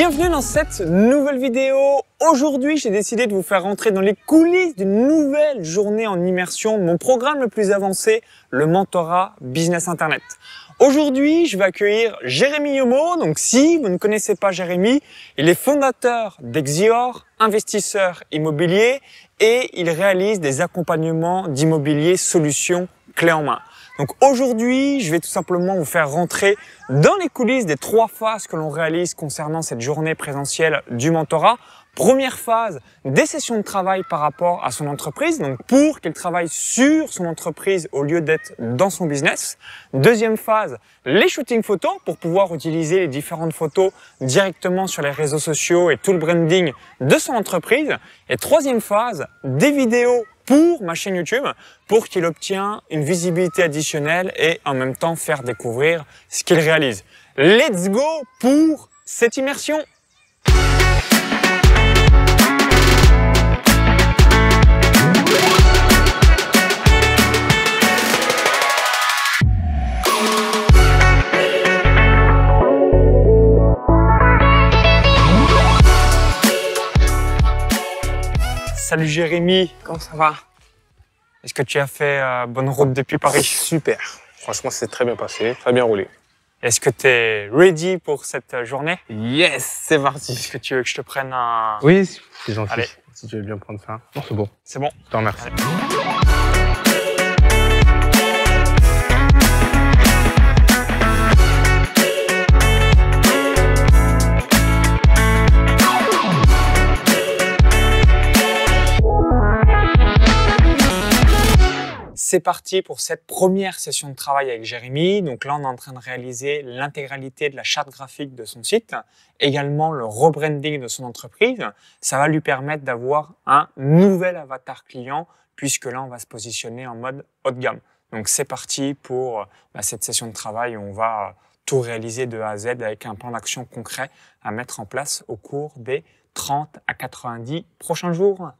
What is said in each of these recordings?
Bienvenue dans cette nouvelle vidéo. Aujourd'hui, j'ai décidé de vous faire rentrer dans les coulisses d'une nouvelle journée en immersion de mon programme le plus avancé, le mentorat Business Internet. Aujourd'hui, je vais accueillir Jérémy Yomo. Donc, si vous ne connaissez pas Jérémy, il est fondateur d'Exior, investisseur immobilier et il réalise des accompagnements d'immobilier solutions clés en main. Donc aujourd'hui, je vais tout simplement vous faire rentrer dans les coulisses des 3 phases que l'on réalise concernant cette journée présentielle du mentorat. Première phase, des sessions de travail par rapport à son entreprise, donc pour qu'il travaille sur son entreprise au lieu d'être dans son business. Deuxième phase, les shootings photos pour pouvoir utiliser les différentes photos directement sur les réseaux sociaux et tout le branding de son entreprise. Et troisième phase, des vidéos pour ma chaîne YouTube pour qu'il obtienne une visibilité additionnelle et en même temps faire découvrir ce qu'il réalise. Let's go pour cette immersion! Salut Jérémy, comment ça va? Est-ce que tu as fait bonne route depuis Paris? Super, franchement c'est très bien passé, très bien roulé. Est-ce que tu es ready pour cette journée? Yes, c'est parti. Est-ce que tu veux que je te prenne un... Oui, c'est gentil. Allez. Si tu veux bien prendre ça. Non, c'est bon. C'est bon? Je te remercie. Allez. C'est parti pour cette première session de travail avec Jérémy. Donc là, on est en train de réaliser l'intégralité de la charte graphique de son site, également le rebranding de son entreprise. Ça va lui permettre d'avoir un nouvel avatar client puisque là, on va se positionner en mode haut de gamme. Donc c'est parti pour cette session de travail où on va tout réaliser de A à Z avec un plan d'action concret à mettre en place au cours des 30 à 90 prochains jours.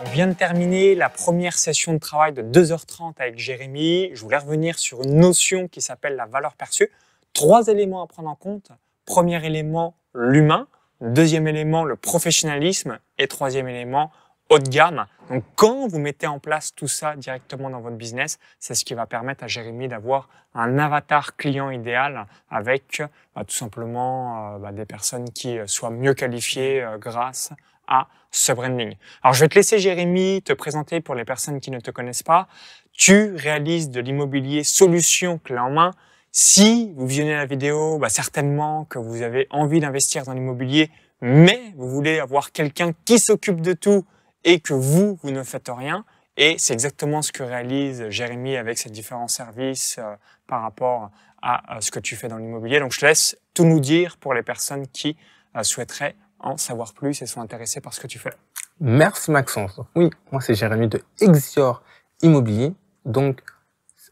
On vient de terminer la première session de travail de 2h30 avec Jérémy. Je voulais revenir sur une notion qui s'appelle la valeur perçue. 3 éléments à prendre en compte. Premier élément, l'humain. Deuxième élément, le professionnalisme. Et troisième élément, haut de gamme. Donc, quand vous mettez en place tout ça directement dans votre business, c'est ce qui va permettre à Jérémy d'avoir un avatar client idéal avec tout simplement des personnes qui soient mieux qualifiées grâce à ce branding. Alors, je vais te laisser, Jérémy, te présenter pour les personnes qui ne te connaissent pas. Tu réalises de l'immobilier solution clé en main. Si vous visionnez la vidéo, certainement que vous avez envie d'investir dans l'immobilier, mais vous voulez avoir quelqu'un qui s'occupe de tout et que vous ne faites rien. Et c'est exactement ce que réalise Jérémy avec ses différents services par rapport à ce que tu fais dans l'immobilier. Donc, je te laisse tout nous dire pour les personnes qui souhaiteraient en savoir plus et sont intéressés par ce que tu fais. Merci Maxence. Oui, moi c'est Jérémy de Exior Immobilier. Donc,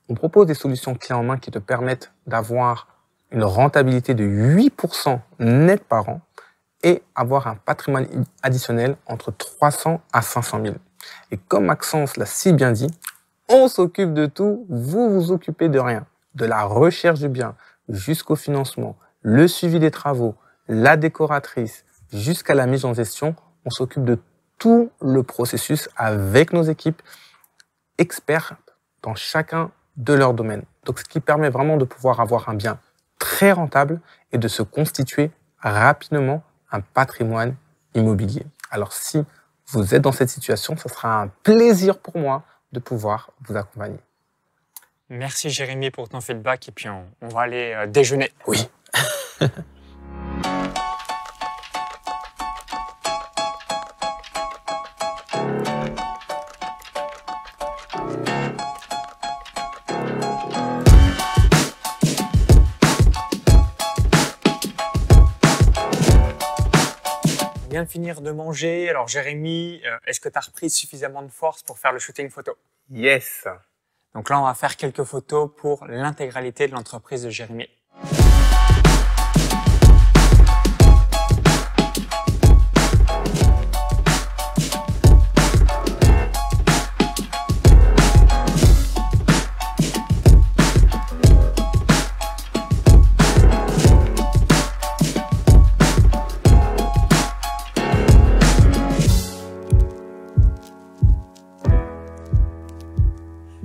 on propose des solutions clés en main qui te permettent d'avoir une rentabilité de 8% net par an et avoir un patrimoine additionnel entre 300 à 500 000. Et comme Maxence l'a si bien dit, on s'occupe de tout, vous vous occupez de rien. De la recherche du bien jusqu'au financement, le suivi des travaux, la décoratrice, jusqu'à la mise en gestion, on s'occupe de tout le processus avec nos équipes experts dans chacun de leur domaine. Donc, ce qui permet vraiment de pouvoir avoir un bien très rentable et de se constituer rapidement un patrimoine immobilier. Alors, si vous êtes dans cette situation, ce sera un plaisir pour moi de pouvoir vous accompagner. Merci Jérémy pour ton feedback et puis on va aller déjeuner. Oui. vient de finir de manger. Alors Jérémy, est-ce que tu as repris suffisamment de force pour faire le shooting photo? Yes. Donc là, on va faire quelques photos pour l'intégralité de l'entreprise de Jérémy.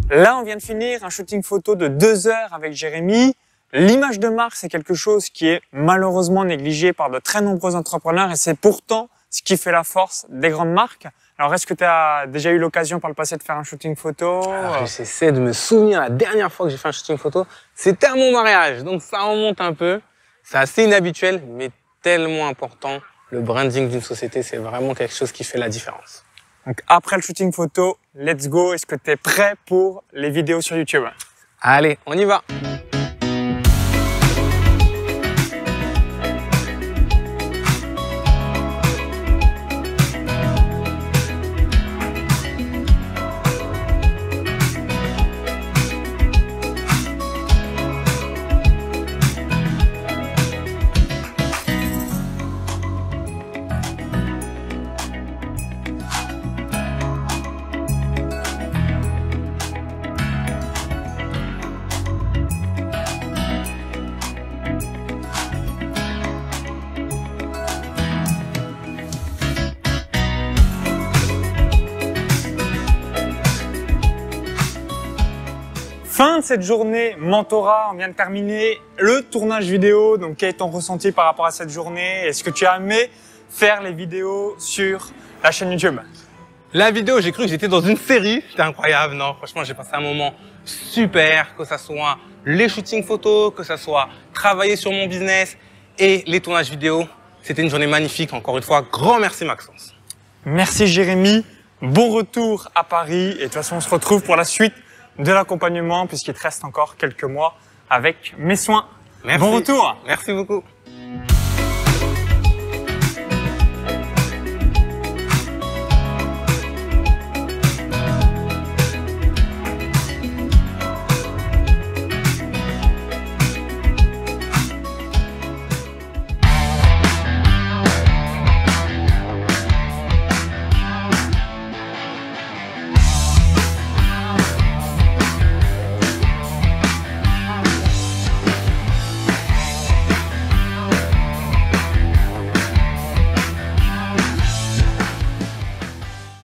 Là, on vient de finir un shooting photo de 2 heures avec Jérémy. L'image de marque, c'est quelque chose qui est malheureusement négligé par de très nombreux entrepreneurs et c'est pourtant ce qui fait la force des grandes marques. Alors, est-ce que tu as déjà eu l'occasion par le passé de faire un shooting photo? J'essaie de me souvenir, la dernière fois que j'ai fait un shooting photo, c'était à mon mariage. Donc ça remonte un peu. C'est assez inhabituel, mais tellement important. Le branding d'une société, c'est vraiment quelque chose qui fait la différence. Donc après le shooting photo, let's go. Est-ce que tu es prêt pour les vidéos sur YouTube? Allez, on y va. Fin de cette journée mentorat, on vient de terminer le tournage vidéo. Donc, quel est ton ressenti par rapport à cette journée? Est-ce que tu as aimé faire les vidéos sur la chaîne YouTube? La vidéo, j'ai cru que j'étais dans une série. C'était incroyable, non? Franchement, j'ai passé un moment super, que ça soit les shootings photos, que ça soit travailler sur mon business et les tournages vidéo. C'était une journée magnifique. Encore une fois, grand merci Maxence. Merci Jérémy. Bon retour à Paris. Et de toute façon, on se retrouve pour la suite de l'accompagnement puisqu'il te reste encore quelques mois avec mes soins. Merci. Bon retour. Merci beaucoup.